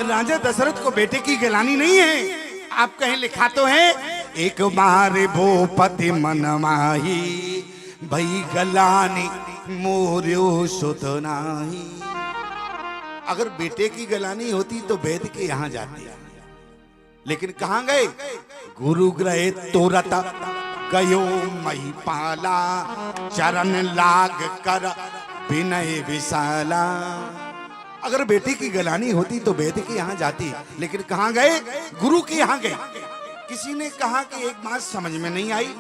राजा दशरथ को बेटे की गिलानी नहीं है। आप कहीं लिखा तो है, एक बार भूपति मन माही भई गलानी मोर्यो सुत नाही। अगर बेटे की गलानी होती तो वैद के यहां जाती, लेकिन कहां गए? गुरु ग्रह तुरत गयो मई पाला चरण लाग कर विनय विशाला। अगर बेटे की गलानी होती तो वैद के यहां जाती, लेकिन कहां गए? गुरु के यहां गए। किसी ने कहा कि एक बात समझ में नहीं आई।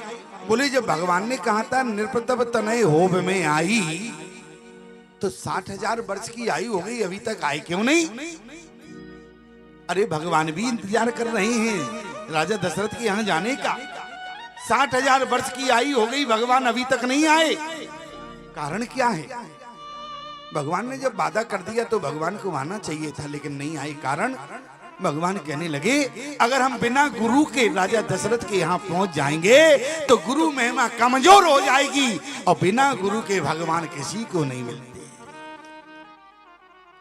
बोले जब भगवान ने कहा था नृपतव तनय होब में आई, तो 60,000 वर्ष की आयु हो गई, अभी तक आए क्यों नहीं? अरे भगवान भी इंतजार कर रहे हैं राजा दशरथ के यहां जाने का। 60,000 वर्ष की आयु हो गई, भगवान अभी तक नहीं आए। कारण क्या है? भगवान ने जब वादा कर दिया तो भगवान को आना चाहिए था, लेकिन नहीं आए। कारण भगवान कहने लगे अगर हम बिना गुरु के राजा दशरथ के यहाँ पहुंच जाएंगे तो गुरु महिमा कमजोर हो जाएगी, और बिना गुरु के भगवान किसी को नहीं मिलते।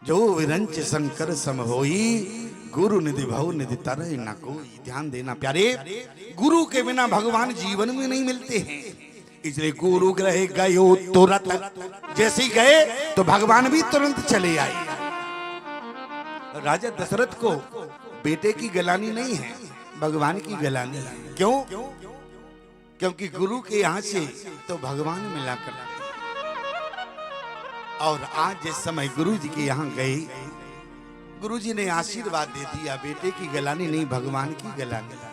जो विरंच शंकर सम होई गुरु निधि भव निधि तरह न कोई। ध्यान देना प्यारे, गुरु के बिना भगवान जीवन में नहीं मिलते हैं। इसलिए गुरु ग्रह गयो तुरंत, जैसे ही गए तो भगवान भी तुरंत चले आए। राजा दशरथ को बेटे की गलानी नहीं है, भगवान की गलानी है। क्यों? क्योंकि गुरु के यहां से तो भगवान मिला करते। और आज जिस समय गुरु जी के यहां गए, गुरु जी ने आशीर्वाद दे दिया, बेटे की गलानी नहीं, भगवान की गलानी।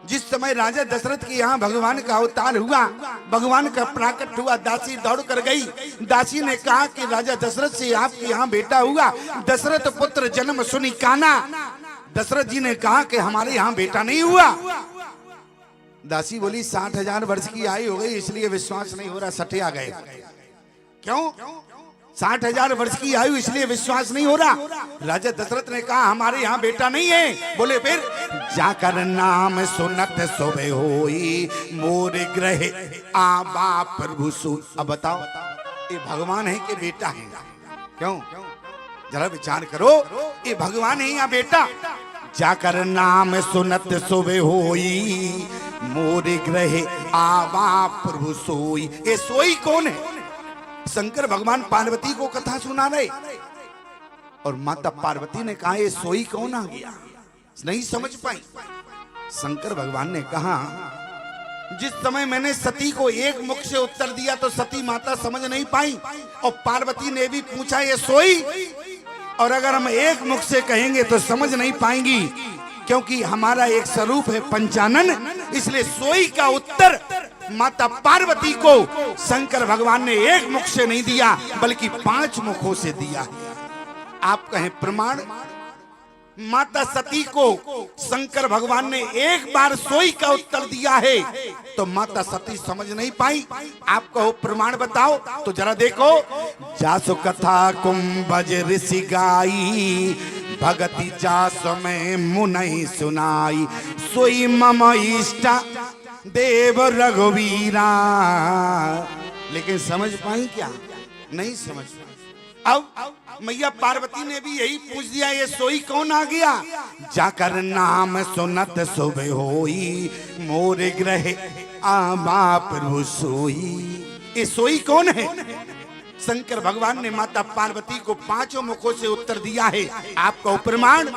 जिस समय राजा दशरथ के यहाँ भगवान का अवतार हुआ, भगवान का प्राकट हुआ, दासी दौड़ कर गई। दासी ने कहा कि राजा दशरथ से आपके यहाँ बेटा हुआ, दशरथ पुत्र जन्म सुनी काना। दशरथ जी ने कहा कि हमारे यहाँ बेटा नहीं हुआ। दासी बोली 60,000 वर्ष की आयु हो गई, इसलिए विश्वास नहीं हो रहा। सटे आ गए। क्यों? 60,000 वर्ष की आयु इसलिए विश्वास नहीं हो रहा। राजा दशरथ ने कहा हमारे यहाँ बेटा नहीं है। बोले फिर? जाकर नाम सुनत सोबे होई मोर ग्रह आबा प्रभु सु। अब बताओ ये भगवान है कि बेटा है? क्यों? जरा विचार करो, ये भगवान है या बेटा? जाकर नाम सुनत सोबे होई मोर ग्रह आबा प्रभु सोई। ये सोई कौन है? शंकर भगवान पार्वती को कथा सुना रहे, और माता पार्वती ने कहा ये सोई कौन आ गया? नहीं समझ पाई। शंकर भगवान ने कहा जिस समय मैंने सती को एक मुख से उत्तर दिया तो सती माता समझ नहीं पाई, और पार्वती ने भी पूछा ये सोई, और अगर हम एक मुख से कहेंगे तो समझ नहीं पाएंगी, क्योंकि हमारा एक स्वरूप है पंचानन। इसलिए सोई का उत्तर माता पार्वती को शंकर भगवान ने एक मुख से नहीं दिया, बल्कि 5 मुखों से दिया। आप कहें प्रमाण? माता सती को शंकर भगवान ने एक बार सोई का उत्तर दिया है, तो माता सती समझ नहीं पाई। आप कहो प्रमाण बताओ। तो जरा देखो, जासु कथा कुंभज ऋषि गाई भगति जासु में मुनहि सुनाई सोई मम इष्ट देव रघुवीरा। लेकिन समझ पाई क्या? नहीं समझ पाई। अब मैया पार्वती ने भी यही पूछ दिया ये सोई कौन आ गया? जाकर नाम सुनत सुबह होई मोर ग्रह आबा प्रभु सोई। ये सोई कौन है? शंकर भगवान ने माता पार्वती को 5 मुखों से उत्तर दिया है। आपका प्रमाण?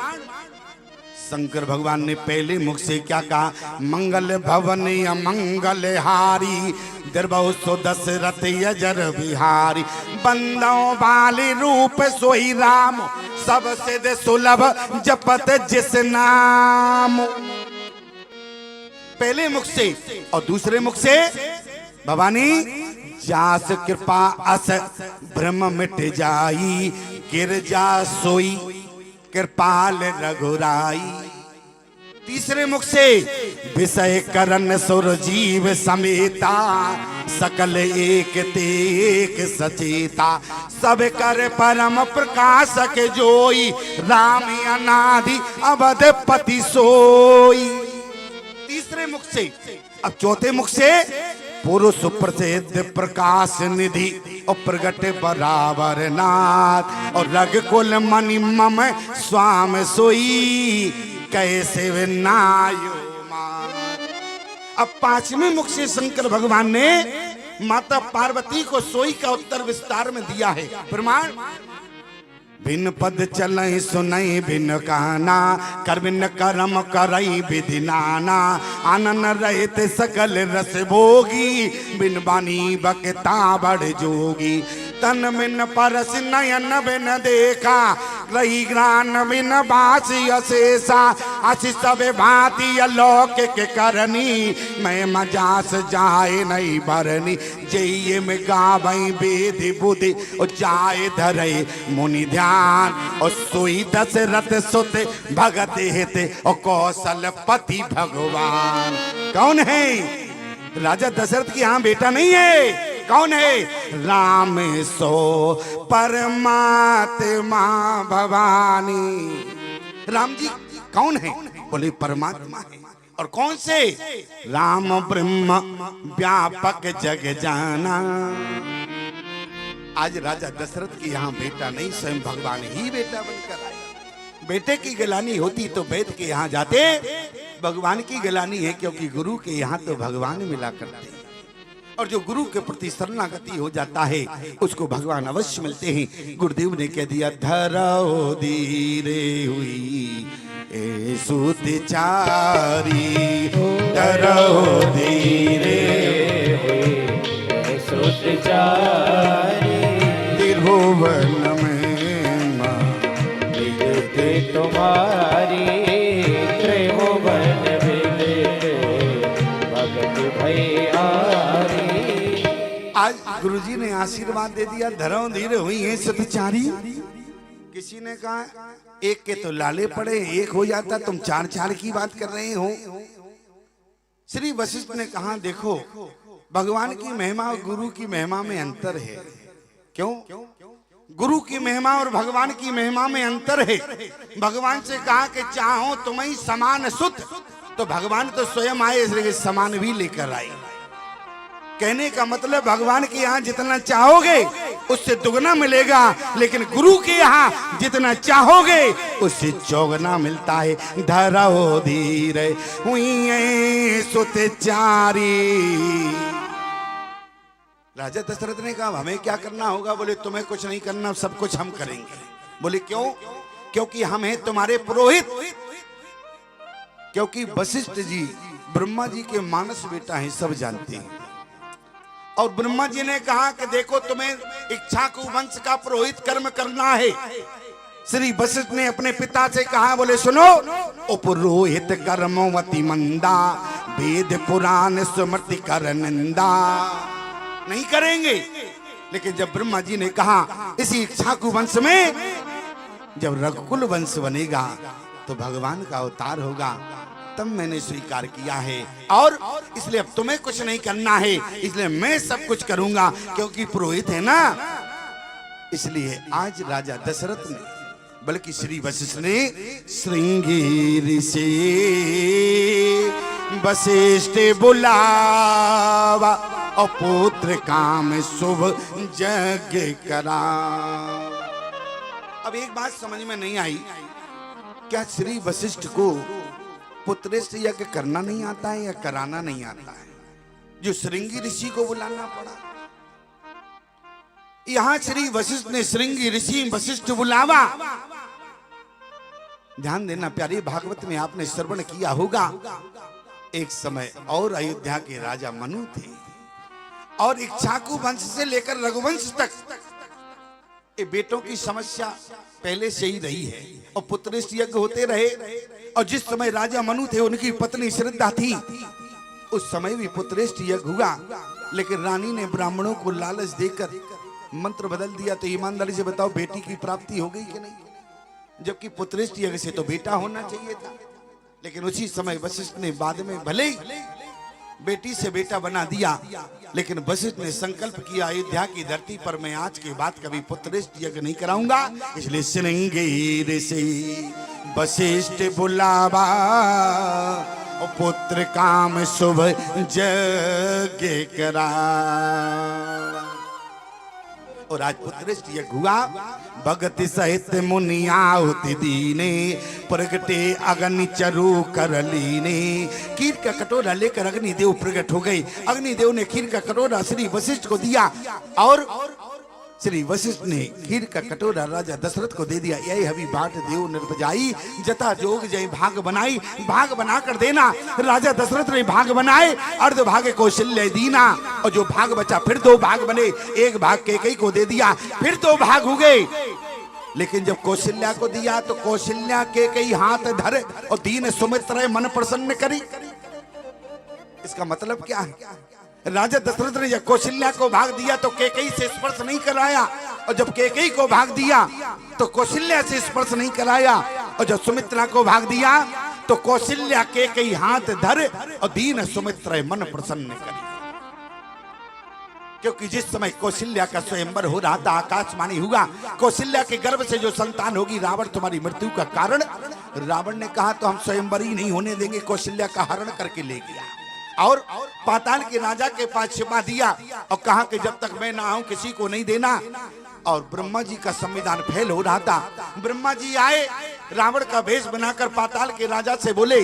शंकर भगवान ने पहले मुख से क्या कहा? मंगल भवन अमंगल हारी द्रबहु सो दशरथ यजर बिहारी बंदों वाली रूप सोई राम सबसे दे सुलभ जपत जिस नाम। पहले मुख से। और दूसरे मुख से भवानी जास कृपा अस भ्रम मिट जाई गिरजा सोई कृपाल रघुराई। तीसरे मुख से विषय करण सुर जीव समेता सकल एक ते एक सचेता सब कर परम प्रकाशक जोई राम अनादि अवध पति सोई। तीसरे मुख से। अब चौथे मुख से पुरुष प्रसिद्ध प्रकाश निधि और प्रगट बराबर नाथ और रघुकुल मणि मम स्वाम सोई कैसे विनायो मान। अब पांचवें मुख से शंकर भगवान ने माता पार्वती को सोई का उत्तर विस्तार में दिया है। प्रमाण बिन पद चलई सुनई बिन कहना कर बिन करम करई विधि नाना आनन रहते सकल रस भोगी बिन बानी बकता बड़ जोगी तन बिन परस नयन बिन देखा रही ग्रान बिन बासी अशेषा असी सब भांति अलौकिक करनी मैं मजास जाए नहीं भरनी जय में गावई वेद बुद्धि और जाए धरे मुनि ध्यान और सोई दशरथ सुत भगत हेते और कौशलपति भगवान। कौन है? राजा दशरथ की यहाँ बेटा नहीं है। कौन है? राम सो परमात्मा भवानी। राम जी कौन है? बोले परमात्मा है। और कौन से? राम ब्रह्म व्यापक जग जाना। आज राजा दशरथ की यहाँ बेटा नहीं, स्वयं भगवान ही बेटा बनकर आए। बेटे की गिलानी होती तो वैद्य के यहाँ जाते, भगवान की गिलानी है क्योंकि गुरु के यहाँ तो भगवान मिला करते हैं। और जो गुरु के प्रति शरणागति हो जाता है उसको भगवान अवश्य मिलते हैं। गुरुदेव ने कह दिया धरो धीरे हुई ए सुतचारी धरो धीरे हुई ए सुतचारी त्रिभुवन में मां विदते तुम्हारी त्रिभुवन विदते भगत भैया। आज गुरुजी ने आशीर्वाद दे दिया धरो धीरे हुई है सतचारी। किसी ने कहा एक के तो लाले पड़े, एक हो जाता, तुम चार चार की बात कर रहे हो। श्री वशिष्ठ ने कहा देखो भगवान की महिमा और गुरु की महिमा में अंतर है। क्यों? गुरु की महिमा और भगवान की महिमा में अंतर है। भगवान से कहा कि चाहो तुम्हें समान सुत, तो भगवान तो स्वयं आए इसलिए समान भी लेकर आए। कहने का मतलब भगवान के यहाँ जितना चाहोगे उससे दुगना मिलेगा, लेकिन गुरु के यहाँ जितना चाहोगे उससे चौगना मिलता है। धरो धीरे हुई सुतचारी। राजा दशरथ ने कहा हमें क्या करना होगा? बोले तुम्हें कुछ नहीं करना, सब कुछ हम करेंगे। बोले क्यों? क्योंकि हम हैं तुम्हारे पुरोहित। क्योंकि वशिष्ठ जी ब्रह्मा जी के मानस बेटा हैं, सब जानते हैं। और ब्रह्मा जी ने कहा कि देखो तुम्हें इक्ष्वाकु वंश का पुरोहित कर्म करना है। श्री वशिष्ठ ने अपने पिता से कहा, बोले सुनो उपरोहित कर्मवती मंदा वेद पुराण स्मृति कर निंदा। नहीं करेंगे। लेकिन जब ब्रह्मा जी ने कहा इसी इक्ष्वाकु वंश में जब रघुकुल वंश बनेगा तो भगवान का अवतार होगा, तब मैंने स्वीकार किया है। और इसलिए अब तुम्हें कुछ नहीं करना है, इसलिए मैं सब कुछ करूंगा क्योंकि पुरोहित है ना। इसलिए आज राजा दशरथ ने बल्कि श्री वशिष्ठ ने श्रृंगी ऋषि वशिष्ठ बुलावा और पुत्र काम शुभ जग करा। अब एक बात समझ में नहीं आई, क्या श्री वशिष्ठ को पुत्रेष्ठ यज्ञ करना नहीं आता है या कराना नहीं आता है, जो श्रृंगी ऋषि को बुलाना पड़ा? यहां श्री वशिष्ठ ने श्रृंगी ऋषि वशिष्ठ बुलावा। ध्यान देना प्यारे, भागवत में आपने श्रवण किया होगा, एक समय और अयोध्या के राजा मनु थे और इक्ष्वाकु वंश से लेकर रघुवंश तक ये बेटों की समस्या पहले से ही रही है और पुत्रेष्ठ यज्ञ होते रहे। और जिस समय राजा मनु थे उनकी पत्नी श्रद्धा थी, उस समय भी पुत्रेष्ठ यज्ञ हुआ, लेकिन रानी ने ब्राह्मणों को लालच देकर मंत्र बदल दिया। तो ईमानदारी से बताओ बेटी की प्राप्ति हो गई कि नहीं? जबकि पुत्रेष्ठ यज्ञ से तो बेटा होना चाहिए था। लेकिन उसी समय वशिष्ठ ने बाद में भले ही बेटी से बेटा बना दिया, लेकिन वशिष्ठ ने संकल्प किया अयोध्या की धरती पर मैं आज के बाद कभी पुत्रेष्ठ यज्ञ नहीं कराऊंगा। इसलिए श्रृंगी ऋषि वशिष्ठ बुलावा पुत्र काम शुभ यज्ञ करा। और राजपुत्र यज्ञ हुआ, भगत सहित मुनियाहुति दीने, प्रगटे अग्नि चरु कर लीने। खीर का कटोरा लेकर अग्निदेव प्रकट हो गए। अग्निदेव ने खीर का कटोरा श्री वशिष्ठ को दिया और श्री वशिष्ठ ने खीर का कटोरा राजा दशरथ को दे दिया। यही हवि बाट देव निर्पजाई, जता जोग जय भाग बनाई। भाग बनाकर देना, राजा दशरथ ने भाग बनाए, अर्ध भाग कौशल्य दीना। और जो भाग बचा फिर 2 भाग बने, एक भाग कैकेयी को दे दिया, फिर 2 भाग हो गए। लेकिन जब कौशल्या को दिया तो कौशल्या कैकेयी हाथ धरे और दीन सुमित्रा मन प्रसन्न करी। इसका मतलब क्या है? राजा दशरथ ने जब कौशल्या को भाग दिया तो कैकेयी से स्पर्श नहीं कराया, और जब कैकेयी को भाग दिया तो कौशल्या से स्पर्श नहीं कराया, और जब सुमित्रा को भाग दिया तो कौशल्या कैकेयी हाथ धर और दीन सुमित्रा मन प्रसन्न करी। क्योंकि जिस समय कौशल्या का स्वयंवर हो रहा था, आकाशवाणी हुआ, कौशल्या के गर्भ से जो संतान होगी रावण तुम्हारी मृत्यु का कारण। रावण ने कहा तो हम स्वयंवर ही नहीं होने देंगे, कौशल्या का हरण करके ले गया और पाताल के राजा के पास छिपा दिया और कहा कि जब तक मैं ना आऊं किसी को नहीं देना। और ब्रह्मा जी का संविधान फेल हो रहा था। ब्रह्मा जी आए, रावण का भेष बनाकर पाताल के राजा से बोले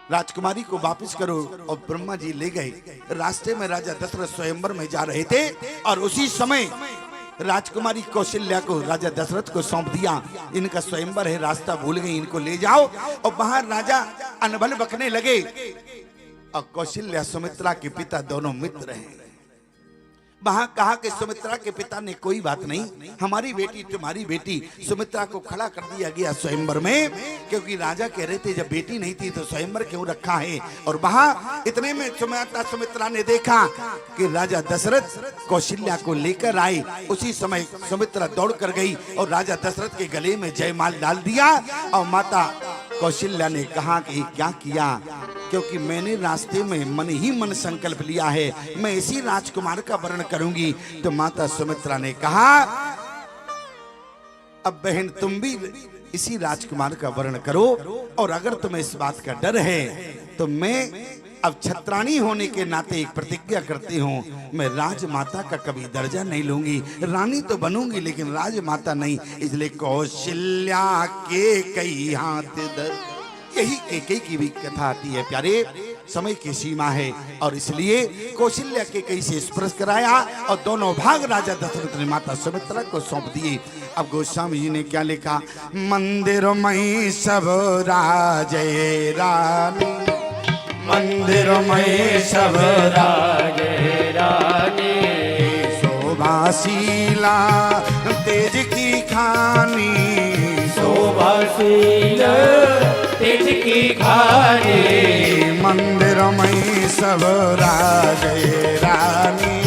राजकुमारी को वापस करो, और ब्रह्मा जी ले गए। रास्ते में राजा दशरथ स्वयंवर में जा रहे थे और उसी समय राजकुमारी कौशल्या को राजा दशरथ को सौंप दिया। इनका स्वयंवर है, रास्ता भूल गई, इनको ले जाओ। और बाहर राजा अनबल बकने लगे। और कौशल्या सुमित्रा के पिता दोनों मित्र हैं। वहां कहा कि सुमित्रा के पिता ने कोई बात नहीं, हमारी बेटी तुम्हारी बेटी। सुमित्रा को खड़ा कर दिया गया स्वयंवर में, क्योंकि राजा कह रहे थे जब बेटी नहीं थी तो स्वयंवर क्यों रखा है। और वहां इतने में सुमित्रा ने देखा कि राजा दशरथ कौशल्या को लेकर आए। उसी समय सुमित्रा दौड़ कर गई और राजा दशरथ के गले में जयमाल डाल दिया। और माता कौशल्या ने कहा कि क्या किया, क्योंकि मैंने रास्ते में मन ही मन संकल्प लिया है, मैं इसी राजकुमार का वर्ण करूंगी। तो माता सुमित्रा ने कहा अब बहन तुम भी इसी राजकुमार का वर्ण करो, और अगर तुम्हें इस बात का डर है तो मैं अब छत्राणी होने के नाते एक प्रतिज्ञा करती हूँ, मैं राजमाता का कभी दर्जा नहीं लूंगी। रानी तो बनूंगी लेकिन राजमाता नहीं। इसलिए कौशल्या के कई हाथ दर, यही कैकेयी की भी कथा आती है प्यारे। समय की सीमा है और इसलिए कौशल्या कैकेयी से स्पर्श कराया और दोनों भाग राजा दशरथ ने माता सुमित्रा को सौंप दिए। अब गोस्वामी जी ने क्या लिखा, मंदिर में सब राजे रानी, मंदिर में सब राजे रानी, शोभाशीला तेज की खानी, शोभाशीला तेज की खानी, मंदिर में सब राजे रानी,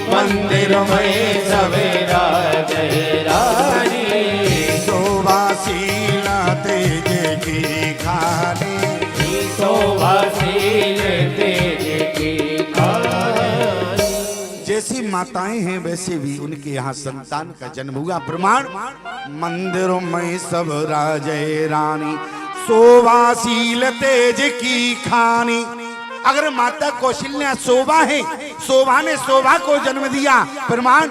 मंदिर में सब राजे रानी, शोभाशीला तेज की खानी, शोभाशील तेज की खानी। जैसी माताएं हैं वैसे भी उनके यहाँ संतान का जन्म हुआ। प्रमाण, मंदिर में सब राजे रानी, शोभाशील तेज की खानी। अगर माता कौशल्या शोभा है, शोभा ने शोभा को जन्म दिया। प्रमाण,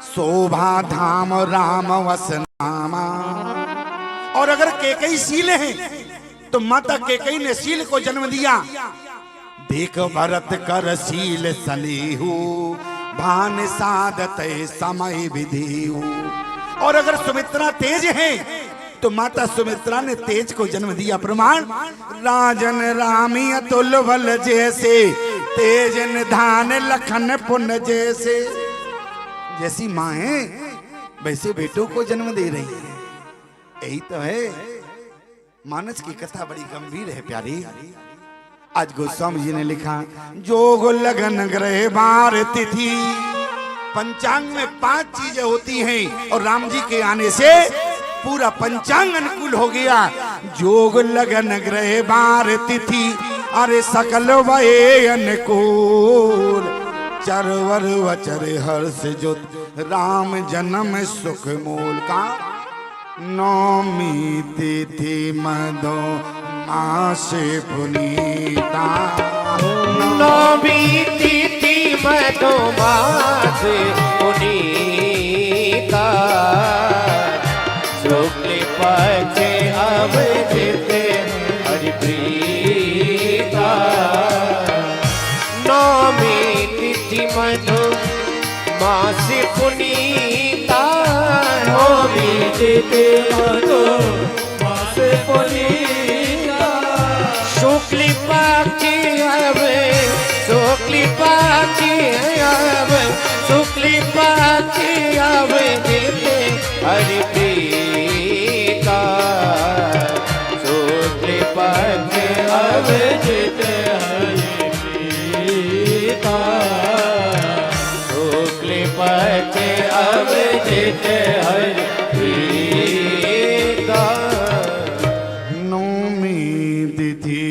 शोभा धाम राम वसनामा। और अगर कैकेयी शील है तो माता कैकेयी ने शील को जन्म दिया। देख भरत कर शील सलीहू, भान साधत समय विधिहू। और अगर सुमित्रा तेज है तो माता सुमित्रा ने तेज को जन्म दिया। प्रमाण, राजन रामी अतुल बल जैसे, तेज निधान लखन पुण्य जैसे। जैसी माँ है वैसे बेटों को जन्म दे रही है। यही तो है, मानस की कथा बड़ी गंभीर है प्यारी। आज गोस्वामी जी ने लिखा, जोग लगन ग्रह बार तिथि। पंचांग में 5 चीजें होती हैं और राम जी के आने से पूरा पंचांग अनुकूल हो गया। जोग लगन ग्रह बार तिथि, अरे सकल वये अनुकूल। चरवर वचर हर्ष जुत, राम जन्म सुख मूल। का नौमी तिथि मधो मधुमास पुनीता। नौमी तिथि मधुमास पुनीता, शुक्ल पक्ष अवजित हरिप्रीता। नौमी तिथि मधुमास पुनीता, नौमी तिथि मधुमास पुनीता, शुक्ल पक्ष शुक्ल पक्ष शुक्ल पक्ष अवजित हरिप्रीता, शुक्ल पक्ष अवजित हरिप्रीता, शुक्ल पक्ष अवजित हरिप्रीता। नौमी तिथि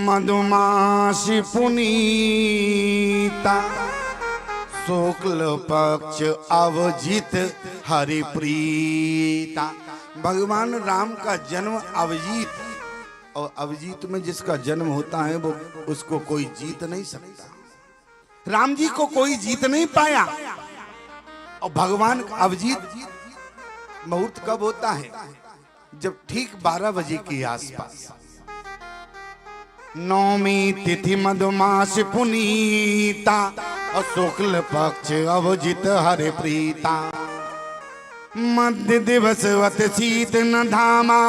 मधुमास पुनीता, शुक्ल पक्ष अवजित हरिप्रीता। भगवान राम का जन्म अवजीत, और अवजीत में जिसका जन्म होता है वो उसको कोई जीत नहीं सकता। राम जी को कोई जीत नहीं पाया। और भगवान अवजीत मुहूर्त कब होता है? जब ठीक 12 बजे के आसपास। नौमी तिथि मधुमास पुनीता, और शुक्ल पक्ष अवजित हरिप्रीता। मध्य दिवस वत शीत न धामा,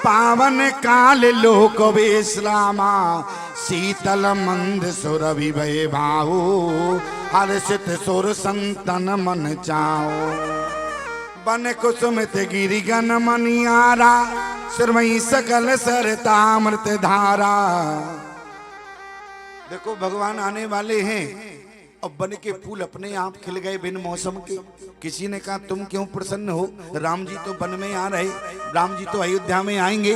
पावन काल लोक विश्रामा। शीतल मंद सुर विभय भाऊ, हर्षित सुर संतन मन चाओ। बन कुसुमित गिरिगन मनियारा, सिरमई सकल सरतामृत धारा। देखो भगवान आने वाले हैं, और बन के फूल अपने आप खिल गए बिन मौसम के। किसी ने कहा तुम क्यों प्रसन्न हो, राम जी तो वन में आ रहे, राम जी तो अयोध्या में आएंगे।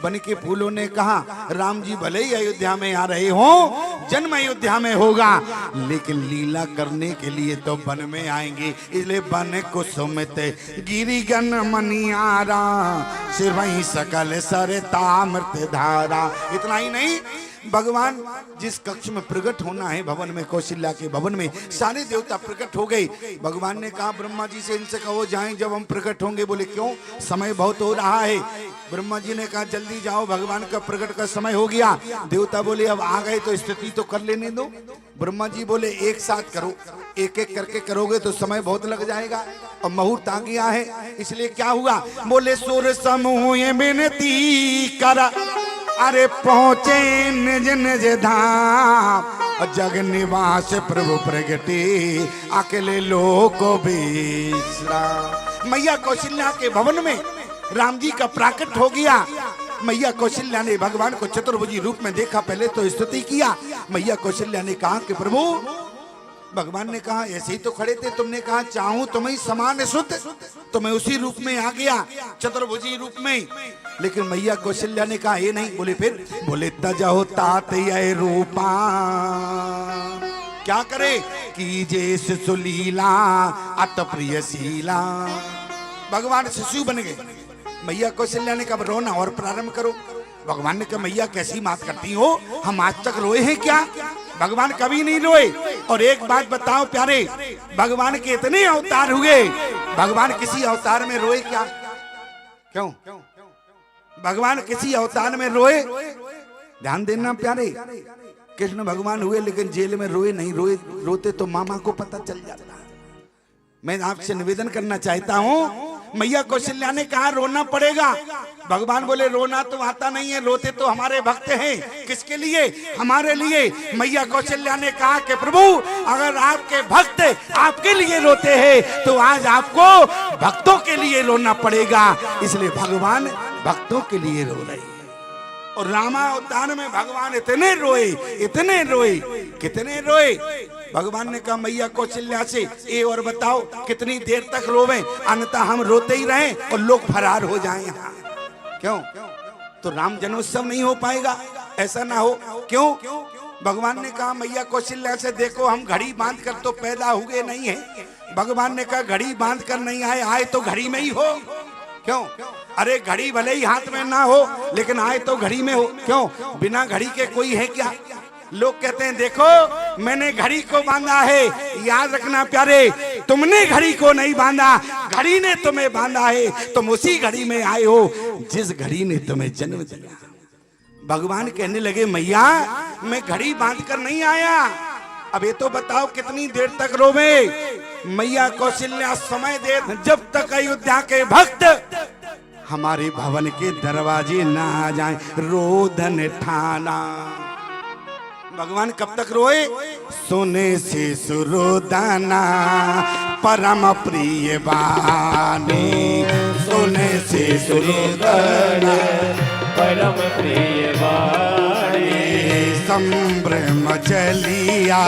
बन के फूलों ने कहा राम जी भले ही अयोध्या में आ रहे हो, जन्म अयोध्या में होगा, लेकिन लीला करने के लिए तो वन में आएंगे। इसलिए बन कुसुमित गिरिगन मनियारा, सिरवई सकल सरतामृत धारा। इतना ही नहीं, भगवान जिस कक्ष में प्रकट होना है, भवन में, कौशल्या के भवन में, सारे देवता प्रकट हो गए। भगवान ने कहा ब्रह्मा जी से इनसे कहो जाएं जब हम प्रकट होंगे। बोले क्यों, समय बहुत हो रहा है। ब्रह्मा जी ने कहा जल्दी जाओ, भगवान का प्रकट का समय हो गया। देवता बोले अब आ गए तो स्तुति तो कर लेने दो। ब्रह्मा जी बोले एक साथ करो, एक एक करके करोगे तो समय बहुत लग जाएगा, और मुहूर्त आ गया है। इसलिए क्या हुआ, बोले सुर समूह विनती कर, अरे पहुंचे निज निज धाम। जग निवास प्रभु प्रगटे, अकेले लोक विश्राम। मैया कौशल्या के भवन में राम जी का प्राकट हो गया। मैया कौशल्या ने भगवान को चतुर्भुजी रूप में देखा, पहले तो स्तुति किया। मैया कौशल्या ने कहा कि प्रभु, भगवान ने कहा ऐसे ही तो खड़े थे, तुमने कहा चाहूं तुम्हें समान शुद्ध, तो मैं उसी रूप में आ गया, चतुर्भुजी रूप में। लेकिन मैया कौशल्या ने कहा ये नहीं। बोले फिर, बोले तजहो तात ये रूपा, क्या करे कीजे शिशु लीला अत प्रियशीला। भगवान शिशु बन गए। मैया कौशल्या ने कहा रोना और प्रारंभ करो। भगवान ने कहा मैया कैसी बात करती हो, हम आज तक रोए हैं क्या? भगवान कभी नहीं रोए। और एक बात बताओ प्यारे, भगवान के इतने अवतार हुए, भगवान किसी अवतार में रोए क्या? क्यों भगवान किसी अवतार में रोए? ध्यान देना प्यारे, कृष्ण भगवान हुए लेकिन जेल में रोए नहीं। रोते तो मामा को पता चल जाता। मैं आपसे निवेदन करना चाहता हूँ, मैया कौशल्या ने कहा रोना पड़ेगा। भगवान बोले रोना तो आता नहीं है, रोते तो हमारे भक्त हैं। किसके लिए? हमारे लिए। मैया कौशल्या ने कहा कि प्रभु अगर आपके भक्त आपके लिए रोते हैं तो आज आपको भक्तों के लिए रोना पड़ेगा। इसलिए भगवान भक्तों के लिए रो रहे हैं। और रामा अवतार में भगवान इतने रोए, इतने रोए, कितने रोए। भगवान ने कहा मैया कौशल्या से ये और बताओ कितनी देर तक रोवे, अन्यथा हम रोते ही रहें और लोग फरार हो जाएं यहाँ। क्यों? तो राम जन्मोत्सव नहीं हो पाएगा, ऐसा ना हो। क्यों? भगवान ने कहा मैया कौशल्या से देखो हम घड़ी बांध कर तो पैदा हुए नहीं है। भगवान ने कहा घड़ी बांध कर नहीं आए, आए तो घड़ी में ही हो। क्यों? अरे घड़ी भले ही हाथ में ना हो लेकिन आए तो घड़ी में हो। क्यों? बिना घड़ी के कोई है क्या? लोग कहते हैं देखो मैंने घड़ी को बांधा है। याद रखना प्यारे, तुमने घड़ी को नहीं बांधा, घड़ी ने तुम्हें बांधा है। तुम उसी घड़ी में आए हो जिस घड़ी ने तुम्हें जन्म दिया। भगवान कहने लगे मैया मैं घड़ी बांध कर नहीं आया। अब ये तो बताओ कितनी देर तक रोवे? मैया कौशल्या समय दे जब तक अयोध्या के भक्त हमारे भवन के दरवाजे ना आ जाएं, रोदन ठाना। भगवान कब तक रोए? सोने से सुरोदाना परम प्रिय बानी, सोने से सुरोदाना परम प्रिय वाणी। संभ्रम चलिया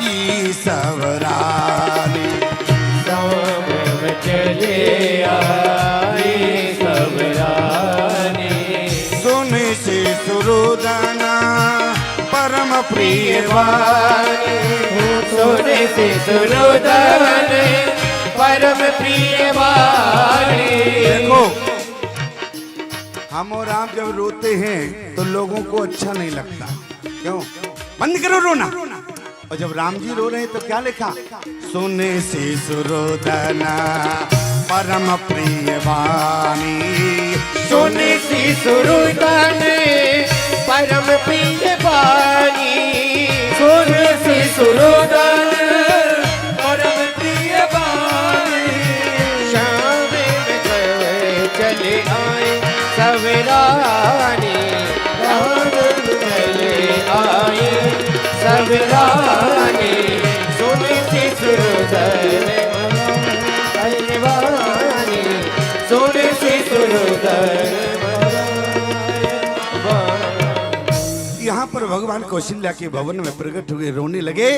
ईश्वरानी, संभ्रम चले आई सब रानी। सोने से सुरोदाना परम प्रिय वाणी, सोने से सुरोदन परम प्रिय वाणी। देखो हम और आप जब रोते हैं तो लोगों को अच्छा नहीं लगता। क्यों? बंद करो रोना। और जब राम जी रो रहे हैं तो क्या लिखा? सोने से सुरोदना परम प्रिय वाणी, सोने से सुरोदन परम प्रिय वाणी। सोने से सुरोदन परम प्रिय वाणी। श्याम में चले आए सब रानी, श्याम में चले आए सब रानी। सोने से सुरोदन परम वाणी, सोने से सुरोदन। यहाँ पर भगवान कौशल्या के भवन में प्रकट हुए, रोने लगे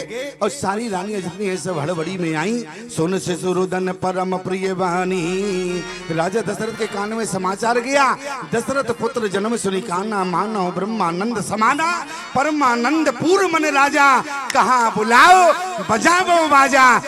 और सारी रानियां जितनी है सब हड़बड़ी में आई। सोने से सुरोदन परम प्रिय वाणी। राजा दशरथ के कान में समाचार गया, दशरथ पुत्र जन्म सुनी काना, मानो ब्रह्मानंद समाना। परमानंद पूर्व मन राजा, कहा बुलाओ बजाओ बाजा।